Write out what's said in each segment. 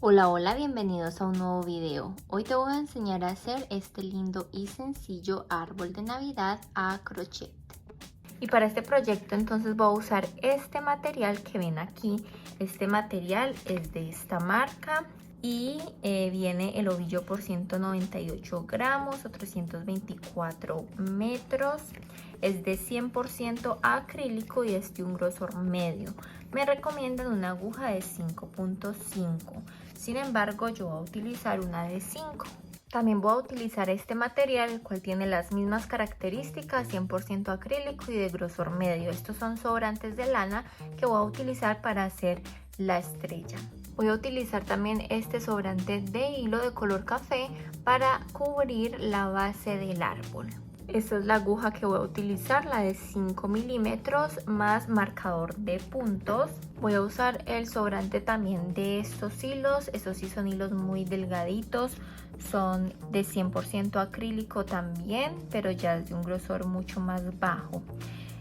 Hola, bienvenidos a un nuevo video. Hoy te voy a enseñar a hacer este lindo y sencillo árbol de Navidad a crochet. Y para este proyecto entonces voy a usar este material que ven aquí. Este material es de esta marca y viene el ovillo por 198 gramos o 324 metros. Es de 100% acrílico y es de un grosor medio. Me recomiendan una aguja de 5.5. Sin embargo, yo voy a utilizar una de 5. También voy a utilizar este material, el cual tiene las mismas características, 100% acrílico y de grosor medio. Estos son sobrantes de lana que voy a utilizar para hacer la estrella. Voy a utilizar también este sobrante de hilo de color café para cubrir la base del árbol. Esta es la aguja que voy a utilizar, la de 5 milímetros más marcador de puntos. Voy a usar el sobrante también de estos hilos. Estos sí son hilos muy delgaditos, son de 100% acrílico también, pero ya es de un grosor mucho más bajo.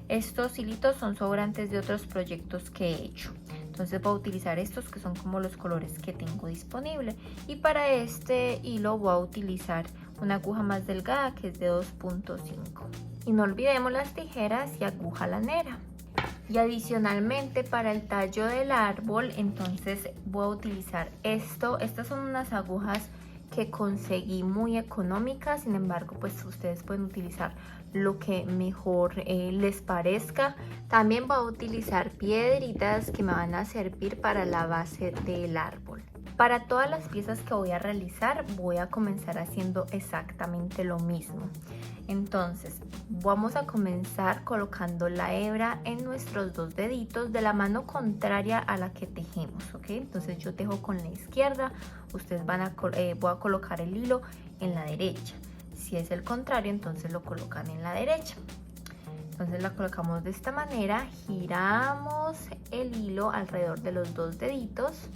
Estos hilitos son sobrantes de otros proyectos que he hecho. Entonces voy a utilizar estos que son como los colores que tengo disponible. Y para este hilo voy a utilizar una aguja más delgada que es de 2.5. Y no olvidemos las tijeras y aguja lanera. Y adicionalmente para el tallo del árbol, entonces voy a utilizar esto. Estas son unas agujas que conseguí muy económicas, sin embargo pues ustedes pueden utilizar lo que mejor les parezca. También voy a utilizar piedritas que me van a servir para la base del árbol. Para todas las piezas que voy a realizar voy a comenzar haciendo exactamente lo mismo. Entonces vamos a comenzar colocando la hebra en nuestros dos deditos de la mano contraria a la que tejemos, ¿ok? Entonces yo tejo con la izquierda, ustedes voy a colocar el hilo en la derecha. Si es el contrario, entonces lo colocan en la derecha. Entonces la colocamos de esta manera, giramos el hilo alrededor de los dos deditos.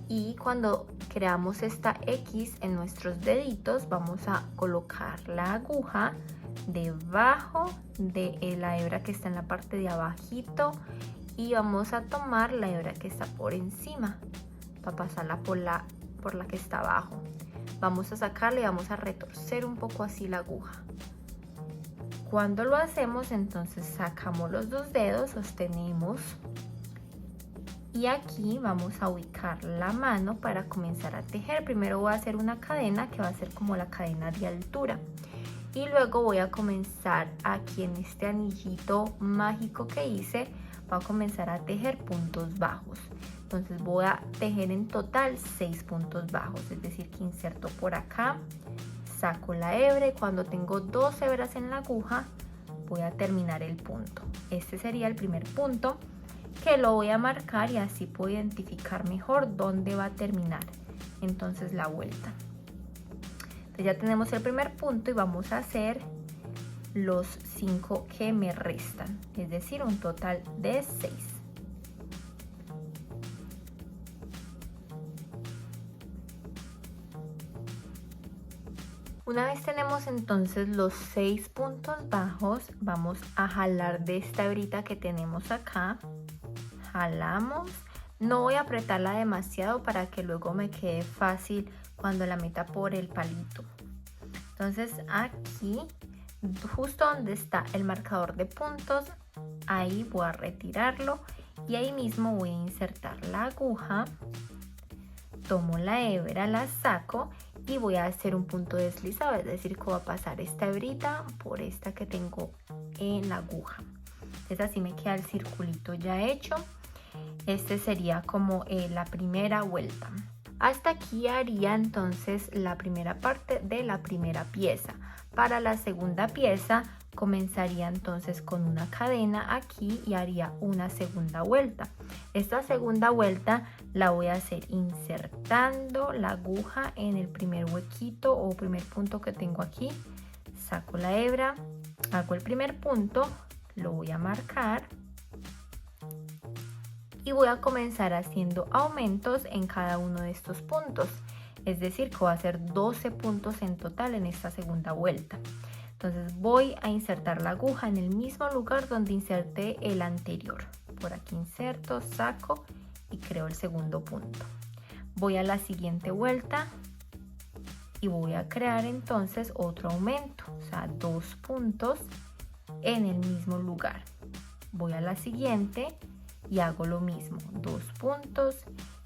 Y cuando creamos esta X en nuestros deditos, vamos a colocar la aguja debajo de la hebra que está en la parte de abajito y vamos a tomar la hebra que está por encima para pasarla por la que está abajo. Vamos a sacarla y vamos a retorcer un poco así la aguja. Cuando lo hacemos, entonces sacamos los dos dedos, sostenemos. Y aquí vamos a ubicar la mano para comenzar a tejer. Primero voy a hacer una cadena que va a ser como la cadena de altura. Y luego voy a comenzar aquí en este anillito mágico que hice, voy a comenzar a tejer puntos bajos. Entonces voy a tejer en total 6 puntos bajos, es decir que inserto por acá, saco la hebra y cuando tengo 2 hebras en la aguja voy a terminar el punto. Este sería el primer punto, que lo voy a marcar y así puedo identificar mejor dónde va a terminar entonces la vuelta. Entonces ya tenemos el primer punto y vamos a hacer los 5 que me restan, es decir un total de 6. Una vez tenemos entonces los 6 puntos bajos, vamos a jalar de esta hebrita que tenemos acá. Jalamos, no voy a apretarla demasiado para que luego me quede fácil cuando la meta por el palito. Entonces aquí, justo donde está el marcador de puntos, ahí voy a retirarlo y ahí mismo voy a insertar la aguja. Tomo la hebra, la saco y voy a hacer un punto deslizado, es decir que voy a pasar esta hebrita por esta que tengo en la aguja. Entonces así me queda el circulito ya hecho. Este sería como la primera vuelta. Hasta aquí haría entonces la primera parte de la primera pieza. Para la segunda pieza comenzaría entonces con una cadena aquí y haría una segunda vuelta. Esta segunda vuelta la voy a hacer insertando la aguja en el primer huequito o primer punto que tengo aquí. Saco la hebra, hago el primer punto, lo voy a marcar. Y voy a comenzar haciendo aumentos en cada uno de estos puntos, es decir que voy a hacer 12 puntos en total en esta segunda vuelta. Entonces voy a insertar la aguja en el mismo lugar donde inserté el anterior. Por aquí inserto, saco y creo el segundo punto. voy a la siguiente vuelta y voy a crear entonces otro aumento, o sea, 2 puntos en el mismo lugar. Voy a la siguiente y hago lo mismo, 2 puntos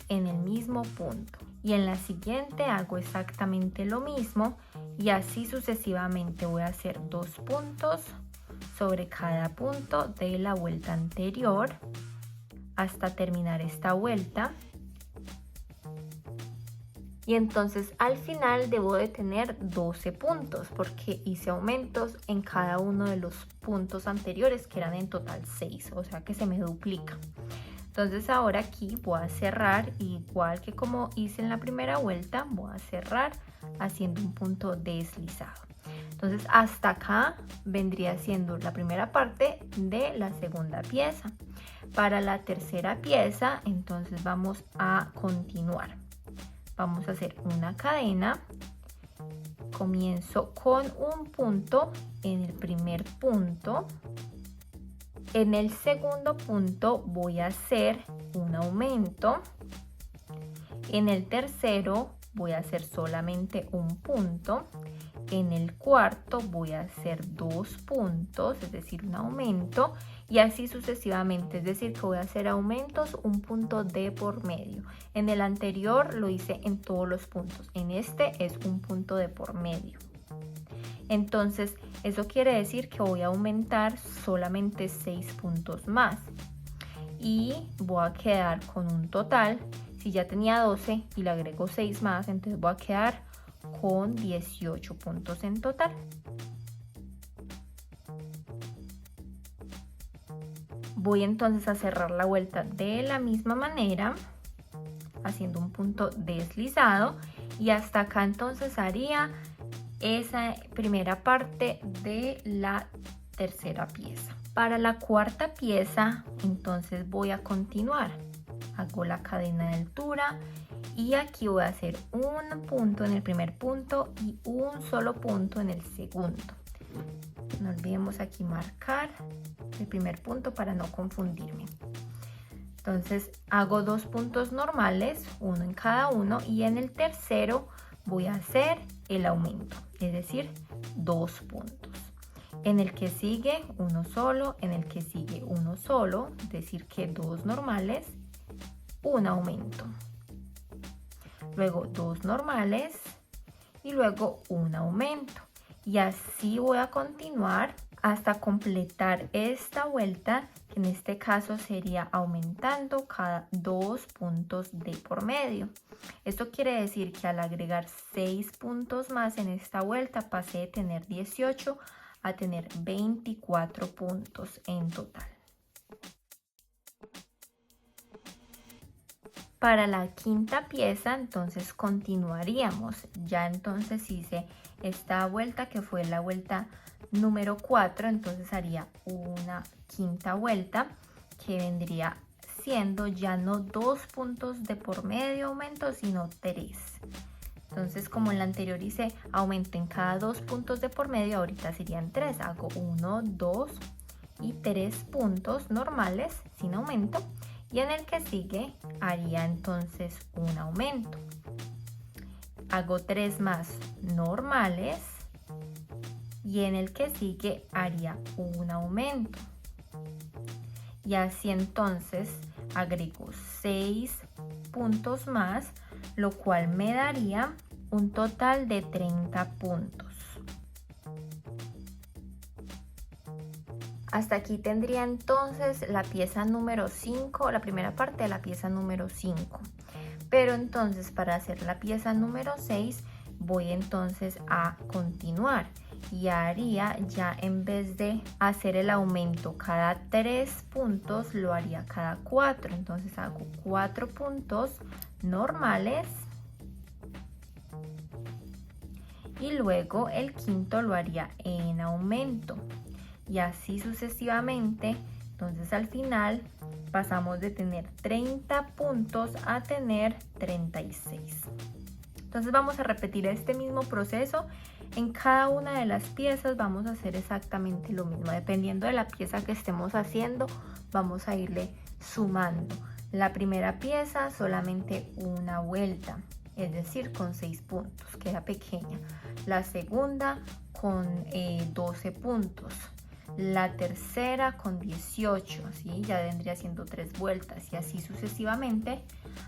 en el mismo punto. Y en la siguiente hago exactamente lo mismo y así sucesivamente. Voy a hacer 2 puntos sobre cada punto de la vuelta anterior hasta terminar esta vuelta. Y entonces al final debo de tener 12 puntos porque hice aumentos en cada uno de los puntos anteriores, que eran en total 6, o sea que se me duplica. Entonces ahora aquí voy a cerrar, igual que como hice en la primera vuelta, voy a cerrar haciendo un punto deslizado. Entonces hasta acá vendría siendo la primera parte de la segunda pieza. Para la tercera pieza, entonces vamos a continuar. Vamos a hacer una cadena. Comienzo con un punto en el primer punto. En el segundo punto voy a hacer un aumento. En el tercero voy a hacer solamente un punto. En el cuarto voy a hacer 2 puntos, es decir, un aumento, y así sucesivamente, es decir, que voy a hacer aumentos un punto de por medio. En el anterior lo hice en todos los puntos, en este es un punto de por medio. Entonces, eso quiere decir que voy a aumentar solamente 6 puntos más y voy a quedar con un total. Si ya tenía 12 y le agrego 6 más, entonces voy a quedar con 18 puntos en total. Voy entonces a cerrar la vuelta de la misma manera, haciendo un punto deslizado, y hasta acá entonces haría esa primera parte de la tercera pieza. Para la cuarta pieza entonces voy a continuar. Hago la cadena de altura y aquí voy a hacer un punto en el primer punto y un solo punto en el segundo. No olvidemos aquí marcar el primer punto para no confundirme. Entonces hago 2 puntos normales, uno en cada uno, y en el tercero voy a hacer el aumento, es decir, 2 puntos. En el que sigue uno solo, en el que sigue uno solo, es decir, que 2 normales, un aumento. Luego 2 normales y luego un aumento. Y así voy a continuar hasta completar esta vuelta, que en este caso sería aumentando cada 2 puntos de por medio. Esto quiere decir que al agregar 6 puntos más en esta vuelta pasé de tener 18 a tener 24 puntos en total. Para la quinta pieza entonces continuaríamos. Ya entonces hice esta vuelta que fue la vuelta número 4, entonces haría una quinta vuelta que vendría siendo ya no 2 puntos de por medio aumento, sino 3. Entonces, como en la anterior hice aumento en cada 2 puntos de por medio, ahorita serían 3. Hago 1, 2 y 3 puntos normales sin aumento. Y en el que sigue haría entonces un aumento. Hago 3 más normales. Y en el que sigue haría un aumento. Y así entonces agrego 6 puntos más, lo cual me daría un total de 30 puntos. Hasta aquí tendría entonces la pieza número 5, la primera parte de la pieza número 5. Pero entonces para hacer la pieza número 6 voy entonces a continuar. Y haría, ya en vez de hacer el aumento cada 3 puntos, lo haría cada 4. Entonces hago 4 puntos normales. Y luego el quinto lo haría en aumento. Y así sucesivamente. Entonces al final pasamos de tener 30 puntos a tener 36. Entonces vamos a repetir este mismo proceso. En cada una de las piezas vamos a hacer exactamente lo mismo. Dependiendo de la pieza que estemos haciendo, vamos a irle sumando. La primera pieza solamente una vuelta, es decir, con 6 puntos, queda pequeña. La segunda con 12 puntos. La tercera con 18, ¿sí? Ya vendría siendo 3 vueltas y así sucesivamente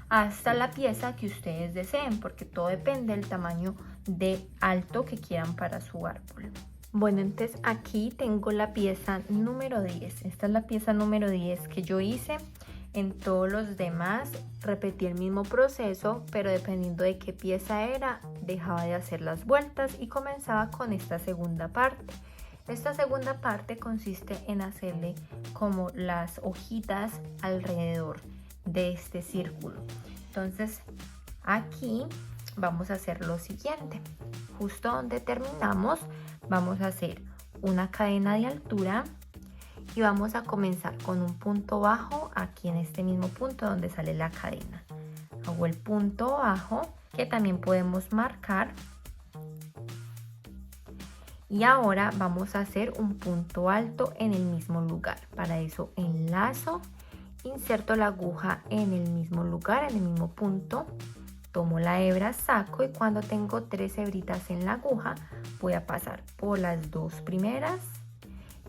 hasta la pieza que ustedes deseen, porque todo depende del tamaño de alto que quieran para su árbol. Bueno, entonces aquí tengo la pieza número 10. Esta es la pieza número 10 que yo hice. En todos los demás repetí el mismo proceso, pero dependiendo de qué pieza era, dejaba de hacer las vueltas y comenzaba con esta segunda parte. Esta segunda parte consiste en hacerle como las hojitas alrededor de este círculo. Entonces aquí vamos a hacer lo siguiente. Justo donde terminamos vamos a hacer una cadena de altura y vamos a comenzar con un punto bajo aquí en este mismo punto donde sale la cadena. Hago el punto bajo que también podemos marcar. Y ahora vamos a hacer un punto alto en el mismo lugar. Para eso enlazo, inserto la aguja en el mismo lugar, en el mismo punto. Tomo la hebra, saco y cuando tengo 3 hebritas en la aguja voy a pasar por las 2 primeras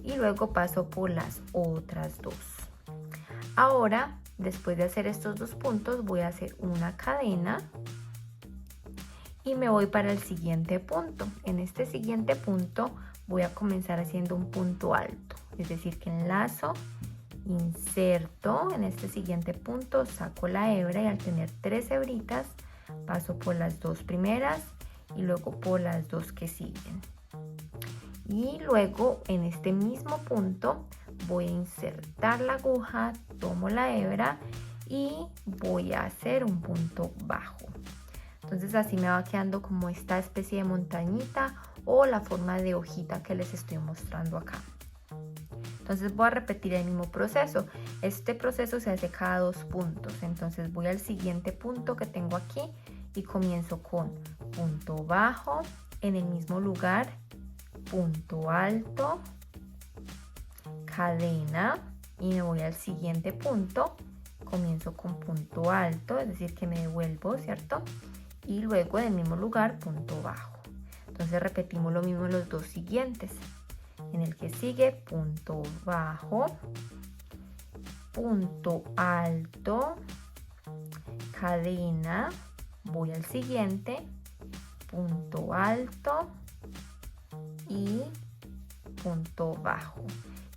y luego paso por las otras 2. Ahora, después de hacer estos 2 puntos, voy a hacer una cadena y me voy para el siguiente punto. En este siguiente punto voy a comenzar haciendo un punto alto, es decir que enlazo, inserto en este siguiente punto, saco la hebra y al tener 3 hebritas paso por las 2 primeras y luego por las 2 que siguen. Y luego en este mismo punto voy a insertar la aguja, tomo la hebra y voy a hacer un punto bajo. Entonces así me va quedando como esta especie de montañita o la forma de hojita que les estoy mostrando acá. Entonces voy a repetir el mismo proceso. Este proceso se hace cada 2 puntos. Entonces voy al siguiente punto que tengo aquí y comienzo con punto bajo en el mismo lugar, punto alto, cadena y me voy al siguiente punto. Comienzo con punto alto, es decir que me devuelvo, ¿cierto? Y luego en el mismo lugar, punto bajo. Entonces repetimos lo mismo en los 2 siguientes. En el que sigue, punto bajo, punto alto, cadena, voy al siguiente, punto alto y punto bajo.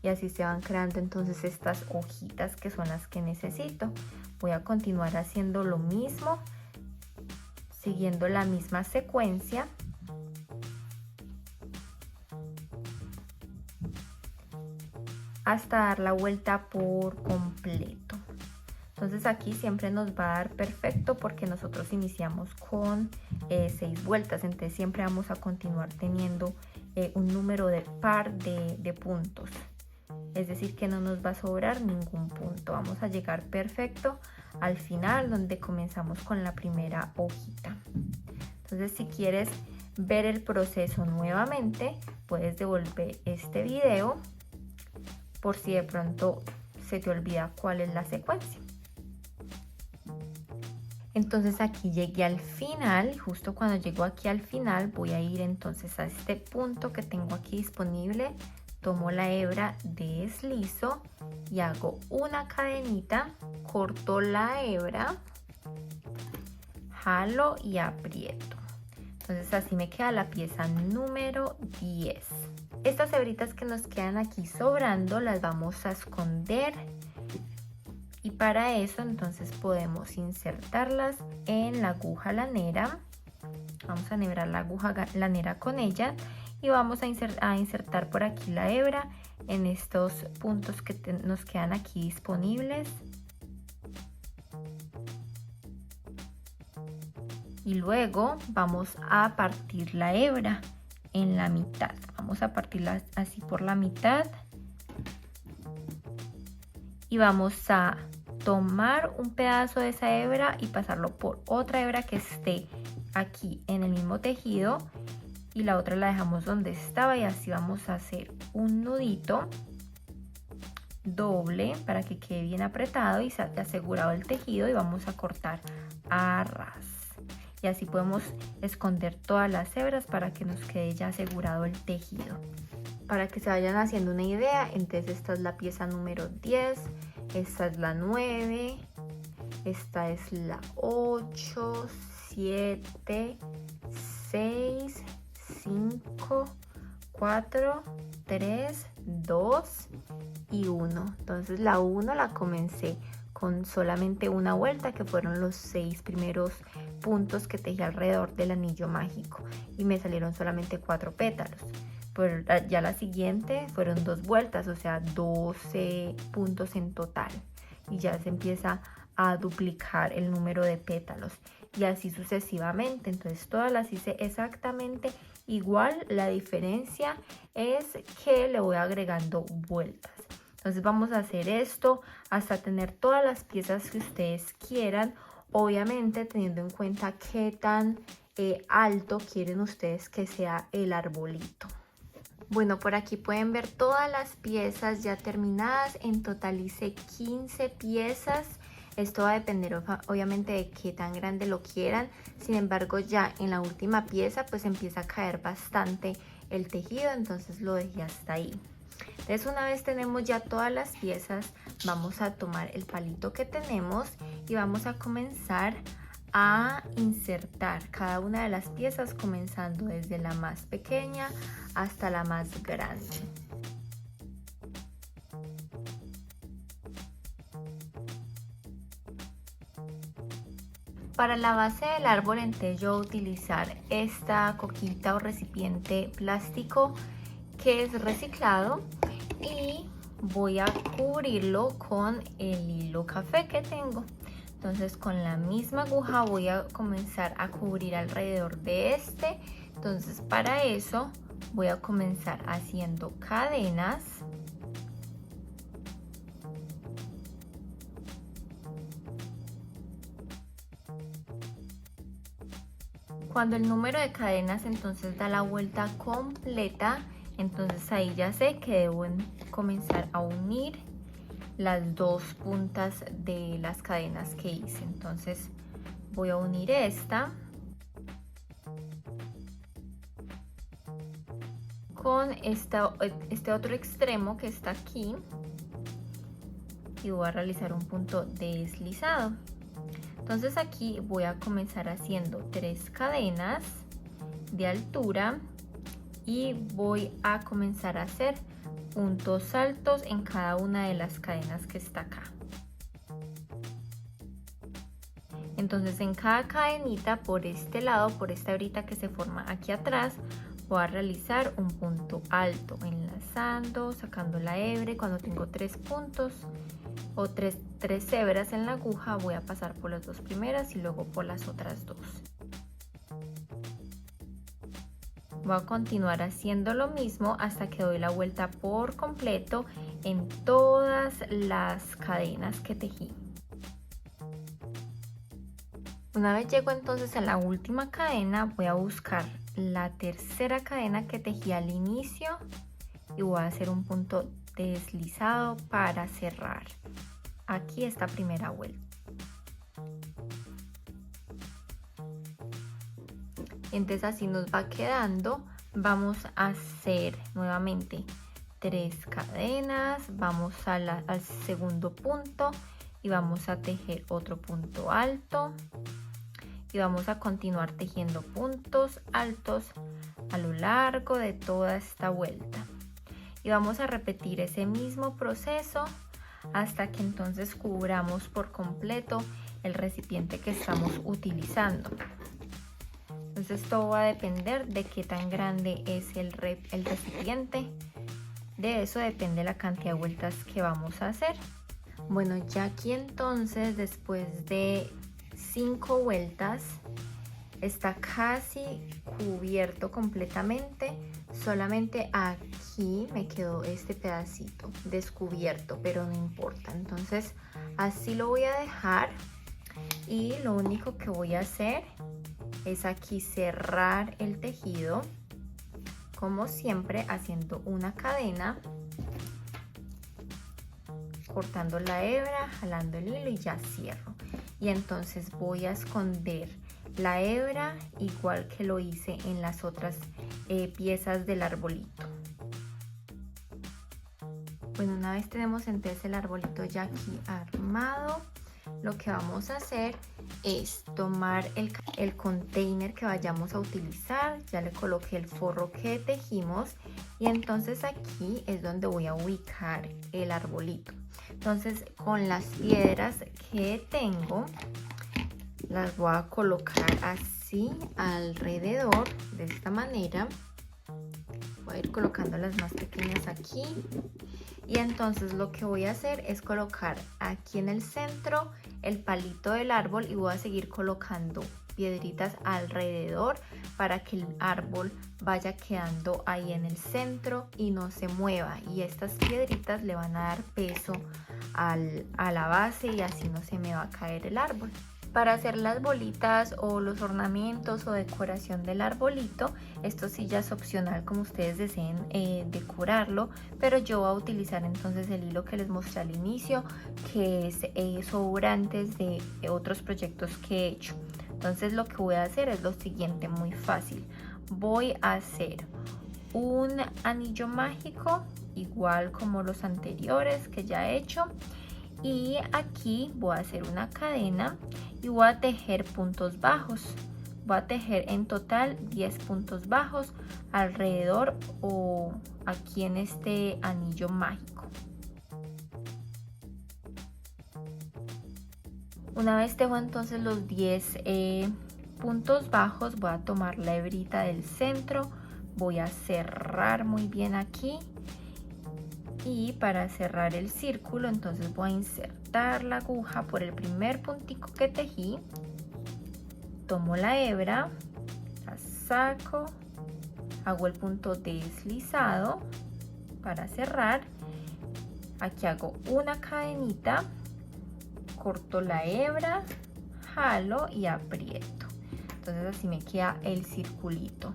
Y así se van creando entonces estas hojitas que son las que necesito. Voy a continuar haciendo lo mismo, siguiendo la misma secuencia. Hasta dar la vuelta por completo. Entonces aquí siempre nos va a dar perfecto porque nosotros iniciamos con 6 vueltas, entonces siempre vamos a continuar teniendo un número de par de puntos, es decir que no nos va a sobrar ningún punto. Vamos a llegar perfecto al final donde comenzamos con la primera hojita. Entonces si quieres ver el proceso nuevamente puedes devolver este video por si de pronto se te olvida cuál es la secuencia. Entonces aquí llegué al final, justo cuando llego aquí al final voy a ir entonces a este punto que tengo aquí disponible, tomo la hebra, deslizo y hago una cadenita, corto la hebra, jalo y aprieto. Entonces así me queda la pieza número 10. Estas hebritas que nos quedan aquí sobrando las vamos a esconder y para eso entonces podemos insertarlas en la aguja lanera. Vamos a enhebrar la aguja lanera con ella y vamos a insertar por aquí la hebra en estos puntos que nos quedan aquí disponibles. Y luego vamos a partir la hebra en la mitad. Vamos a partirla así por la mitad y vamos a tomar un pedazo de esa hebra y pasarlo por otra hebra que esté aquí en el mismo tejido y la otra la dejamos donde estaba y así vamos a hacer un nudito doble para que quede bien apretado y se ha asegurado el tejido, y vamos a cortar a ras. Y así podemos esconder todas las hebras para que nos quede ya asegurado el tejido. Para que se vayan haciendo una idea, entonces esta es la pieza número 10, esta es la 9, esta es la 8, 7, 6, 5, 4, 3, 2 y 1. Entonces la 1 la comencé con solamente una vuelta, que fueron los 6 primeros puntos que tejí alrededor del anillo mágico, y me salieron solamente 4 pétalos. Pero ya la siguiente fueron 2 vueltas, o sea 12 puntos en total, y ya se empieza a duplicar el número de pétalos, y así sucesivamente. Entonces todas las hice exactamente igual, la diferencia es que le voy agregando vueltas. Entonces vamos a hacer esto hasta tener todas las piezas que ustedes quieran, obviamente teniendo en cuenta qué tan alto quieren ustedes que sea el arbolito. Bueno, por aquí pueden ver todas las piezas ya terminadas. En total hice 15 piezas. Esto va a depender obviamente de qué tan grande lo quieran. Sin embargo, ya en la última pieza pues empieza a caer bastante el tejido, entonces lo dejé hasta ahí. Entonces, una vez tenemos ya todas las piezas, vamos a tomar el palito que tenemos y vamos a comenzar a insertar cada una de las piezas, comenzando desde la más pequeña hasta la más grande. Para la base del árbol, entonces yo voy a utilizar esta coquita o recipiente plástico que es reciclado, y voy a cubrirlo con el hilo café que tengo. Entonces con la misma aguja voy a comenzar a cubrir alrededor de este. Entonces para eso voy a comenzar haciendo cadenas. Cuando el número de cadenas entonces da la vuelta completa, entonces ahí ya sé que debo comenzar a unir las dos puntas de las cadenas que hice. Entonces voy a unir esta con este otro extremo que está aquí, y voy a realizar un punto deslizado. Entonces aquí voy a comenzar haciendo 3 cadenas de altura y voy a comenzar a hacer puntos altos en cada una de las cadenas que está acá. Entonces en cada cadenita, por este lado, por esta hebrita que se forma aquí atrás, voy a realizar un punto alto, enlazando, sacando la hebra. Cuando tengo 3 puntos o tres hebras en la aguja, voy a pasar por las 2 primeras y luego por las otras 2. Voy a continuar haciendo lo mismo hasta que doy la vuelta por completo en todas las cadenas que tejí. Una vez llego entonces a la última cadena, voy a buscar la tercera cadena que tejí al inicio y voy a hacer un punto deslizado para cerrar aquí esta primera vuelta. Entonces así nos va quedando. Vamos a hacer nuevamente 3 cadenas, vamos al segundo punto y vamos a tejer otro punto alto, y vamos a continuar tejiendo puntos altos a lo largo de toda esta vuelta, y vamos a repetir ese mismo proceso hasta que entonces cubramos por completo el recipiente que estamos utilizando. Entonces todo va a depender de qué tan grande es el recipiente. De eso depende la cantidad de vueltas que vamos a hacer. Bueno, ya aquí entonces, después de 5 vueltas, está casi cubierto completamente. Solamente aquí me quedó este pedacito descubierto, pero no importa. Entonces así lo voy a dejar, y lo único que voy a hacer es aquí cerrar el tejido, como siempre, haciendo una cadena cortando la hebra, jalando el hilo y ya cierro. Y entonces voy a esconder la hebra igual que lo hice en las otras piezas del arbolito. Bueno, una vez tenemos entonces el arbolito ya aquí armado, lo que vamos a hacer es tomar el container que vayamos a utilizar. Ya le coloqué el forro que tejimos y entonces aquí es donde voy a ubicar el arbolito. Entonces con las piedras que tengo las voy a colocar así alrededor de esta manera. Voy a ir colocando las más pequeñas aquí. Y entonces lo que voy a hacer es colocar aquí en el centro el palito del árbol y voy a seguir colocando piedritas alrededor para que el árbol vaya quedando ahí en el centro y no se mueva. Y estas piedritas le van a dar peso a la base y así no se me va a caer el árbol. Para hacer las bolitas o los ornamentos o decoración del arbolito, esto sí ya es opcional como ustedes deseen decorarlo, pero yo voy a utilizar entonces el hilo que les mostré al inicio, que es sobrantes de otros proyectos que he hecho. Entonces lo que voy a hacer es lo siguiente, muy fácil. Voy a hacer un anillo mágico igual como los anteriores que ya he hecho. Y aquí voy a hacer una cadena y voy a tejer puntos bajos. Voy a tejer en total 10 puntos bajos alrededor o aquí en este anillo mágico. Una vez tejo entonces los 10 puntos bajos, voy a tomar la hebrita del centro, voy a cerrar muy bien aquí. Y para cerrar el círculo entonces voy a insertar la aguja por el primer puntico que tejí, tomo la hebra, la saco, hago el punto deslizado para cerrar, aquí hago una cadenita, corto la hebra, jalo y aprieto, entonces así me queda el circulito.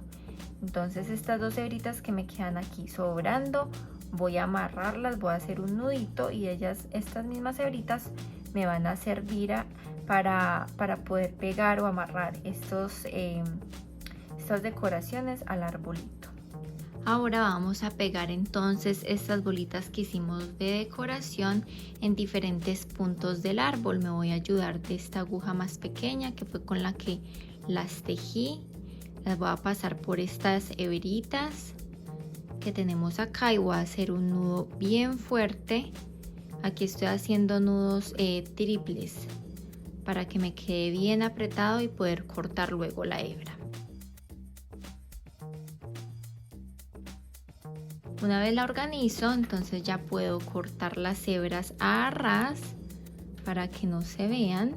Entonces estas dos hebritas que me quedan aquí sobrando, voy a amarrarlas, voy a hacer un nudito y estas mismas hebritas me van a servir para poder pegar o amarrar estas decoraciones al arbolito. Ahora vamos a pegar entonces estas bolitas que hicimos de decoración en diferentes puntos del árbol. Me voy a ayudar de esta aguja más pequeña que fue con la que las tejí. Las voy a pasar por estas hebritas que tenemos acá y voy a hacer un nudo bien fuerte. Aquí estoy haciendo nudos triples para que me quede bien apretado y poder cortar luego la hebra. Una vez la organizo, entonces ya puedo cortar las hebras a ras para que no se vean.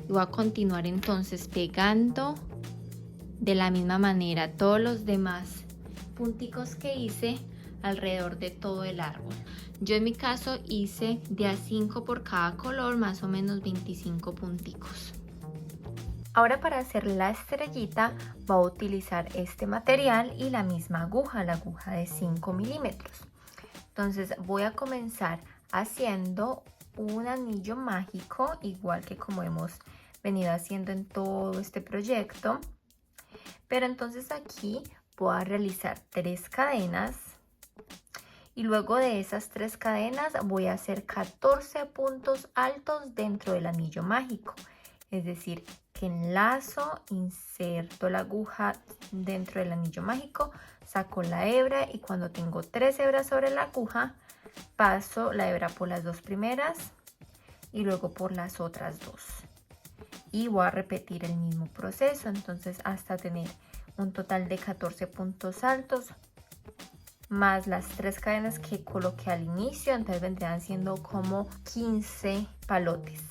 Y voy a continuar entonces pegando de la misma manera todos los demás punticos que hice alrededor de todo el árbol. Yo en mi caso hice de a 5 por cada color, más o menos 25 punticos. Ahora para hacer la estrellita voy a utilizar este material y la misma aguja, la aguja de 5 milímetros. Entonces voy a comenzar haciendo un anillo mágico, igual que como hemos venido haciendo en todo este proyecto. Pero entonces aquí voy a realizar 3 cadenas y luego de esas 3 cadenas voy a hacer 14 puntos altos dentro del anillo mágico. Es decir, que enlazo, inserto la aguja dentro del anillo mágico, saco la hebra y cuando tengo 3 hebras sobre la aguja, paso la hebra por las 2 primeras y luego por las otras 2. Y voy a repetir el mismo proceso, entonces hasta tener un total de 14 puntos altos más las 3 cadenas que coloqué al inicio, entonces vendrían siendo como 15 palotes.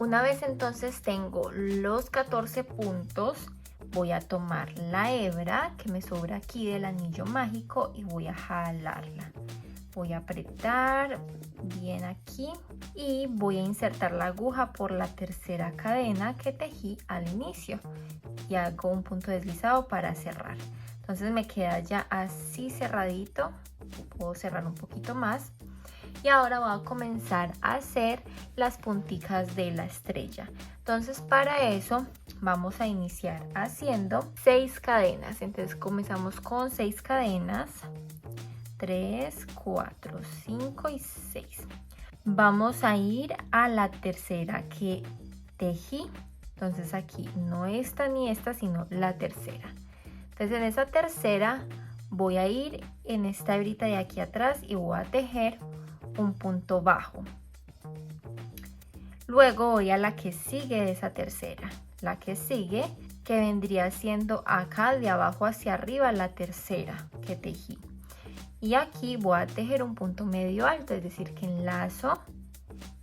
Una vez entonces tengo los 14 puntos, voy a tomar la hebra que me sobra aquí del anillo mágico y voy a jalarla. Voy a apretar bien aquí y voy a insertar la aguja por la tercera cadena que tejí al inicio y hago un punto deslizado para cerrar. Entonces me queda ya así cerradito, puedo cerrar un poquito más. Y ahora voy a comenzar a hacer las punticas de la estrella. Entonces para eso vamos a iniciar haciendo 6 cadenas. Entonces comenzamos con 6 cadenas. 3, 4, 5 y 6. Vamos a ir a la tercera que tejí. Entonces aquí no esta ni esta, sino la tercera. Entonces en esa tercera voy a ir en esta hebrita de aquí atrás y voy a tejer un punto bajo. Luego voy a la que sigue de esa tercera, la que sigue, que vendría siendo acá de abajo hacia arriba la tercera que tejí. Y aquí voy a tejer un punto medio alto, es decir que enlazo,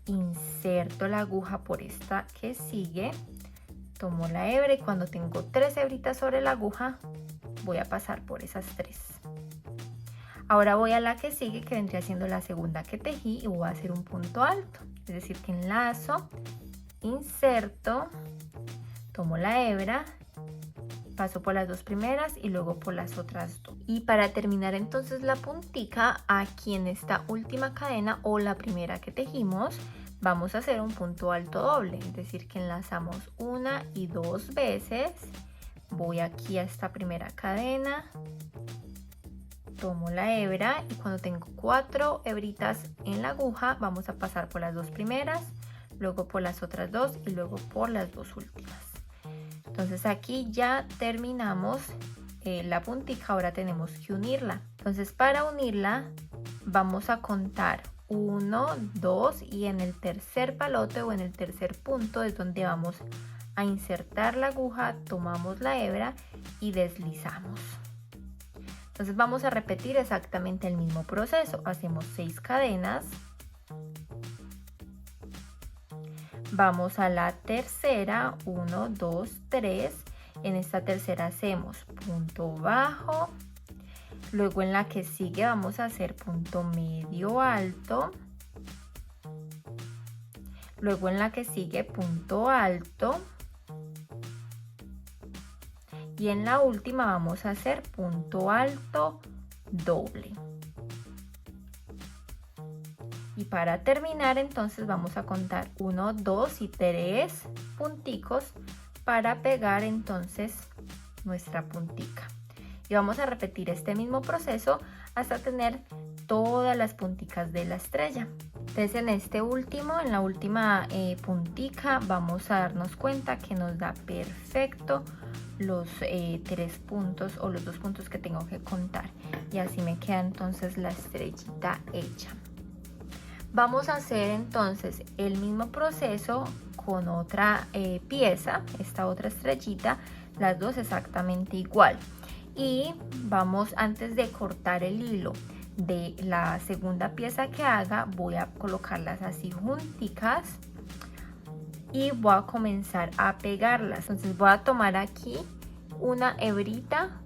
inserto la aguja por esta que sigue, tomo la hebra y cuando tengo 3 hebritas sobre la aguja voy a pasar por esas 3. Ahora voy a la que sigue, que vendría siendo la segunda que tejí, y voy a hacer un punto alto, es decir que enlazo, inserto, tomo la hebra, paso por las 2 primeras y luego por las otras 2. Y para terminar entonces la puntica, aquí en esta última cadena o la primera que tejimos, vamos a hacer un punto alto doble, es decir que enlazamos 1 y 2 veces. Voy aquí a esta primera cadena, tomo la hebra y cuando tengo 4 hebritas en la aguja vamos a pasar por las 2 primeras, luego por las otras 2 y luego por las 2 últimas. Entonces aquí ya terminamos la puntica, ahora tenemos que unirla. Entonces para unirla vamos a contar 1, 2 y en el tercer palote o en el tercer punto es donde vamos a insertar la aguja, tomamos la hebra y deslizamos. Entonces vamos a repetir exactamente el mismo proceso. Hacemos 6 cadenas. Vamos a la tercera, 1, 2, 3. En esta tercera hacemos punto bajo. Luego en la que sigue vamos a hacer punto medio alto. Luego en la que sigue punto alto. Y en la última vamos a hacer punto alto doble. Y para terminar entonces vamos a contar 1, 2 y 3 punticos para pegar entonces nuestra puntica. Y vamos a repetir este mismo proceso hasta tener todas las punticas de la estrella. Entonces en la última puntica vamos a darnos cuenta que nos da perfecto los 3 puntos o los 2 puntos que tengo que contar. Y así me queda entonces la estrellita hecha. Vamos a hacer entonces el mismo proceso con otra pieza, esta otra estrellita, las dos exactamente igual. Y vamos, antes de cortar el hilo de la segunda pieza que haga, voy a colocarlas así junticas y voy a comenzar a pegarlas. Entonces voy a tomar aquí una hebrita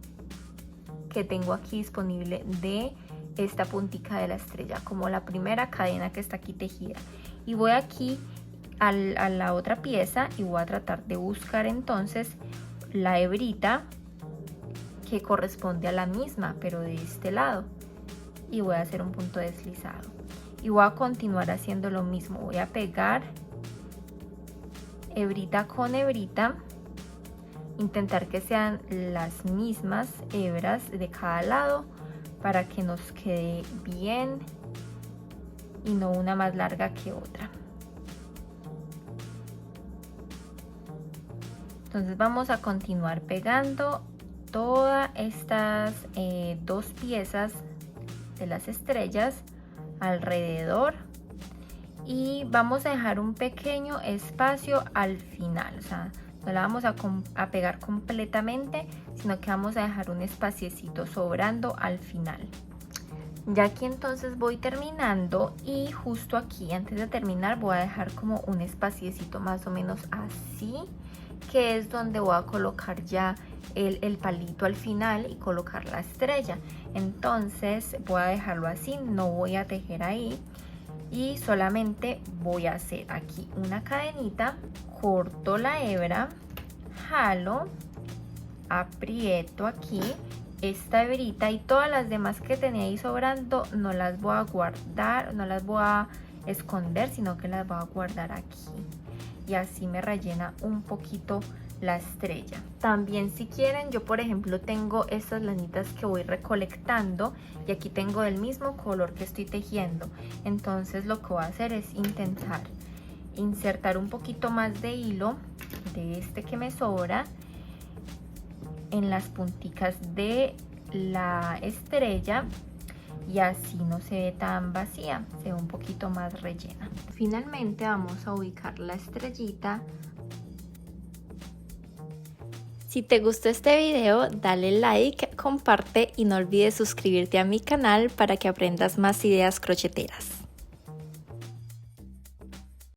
que tengo aquí disponible de esta puntica de la estrella, como la primera cadena que está aquí tejida, y voy aquí a la otra pieza y voy a tratar de buscar entonces la hebrita que corresponde a la misma pero de este lado, y voy a hacer un punto deslizado y voy a continuar haciendo lo mismo. Voy a pegar hebrita con hebrita, intentar que sean las mismas hebras de cada lado para que nos quede bien y no una más larga que otra. Entonces vamos a continuar pegando todas estas 2 piezas de las estrellas alrededor y vamos a dejar un pequeño espacio al final, o sea, no la vamos a pegar completamente, sino que vamos a dejar un espaciecito sobrando al final. Ya aquí entonces voy terminando y justo aquí antes de terminar voy a dejar como un espaciecito más o menos así, que es donde voy a colocar ya el palito al final y colocar la estrella. Entonces voy a dejarlo así, no voy a tejer ahí. y solamente voy a hacer aquí una cadenita, corto la hebra, jalo, aprieto aquí esta hebrita y todas las demás que tenía ahí sobrando no las voy a guardar, no las voy a esconder, sino que las voy a guardar aquí y así me rellena un poquito la estrella. También si quieren, yo por ejemplo tengo estas lanitas que voy recolectando y aquí tengo del mismo color que estoy tejiendo, entonces lo que voy a hacer es intentar insertar un poquito más de hilo de este que me sobra en las punticas de la estrella y así no se ve tan vacía, se ve un poquito más rellena. Finalmente vamos a ubicar la estrellita. Si te gustó este video, dale like, comparte y no olvides suscribirte a mi canal para que aprendas más ideas crocheteras.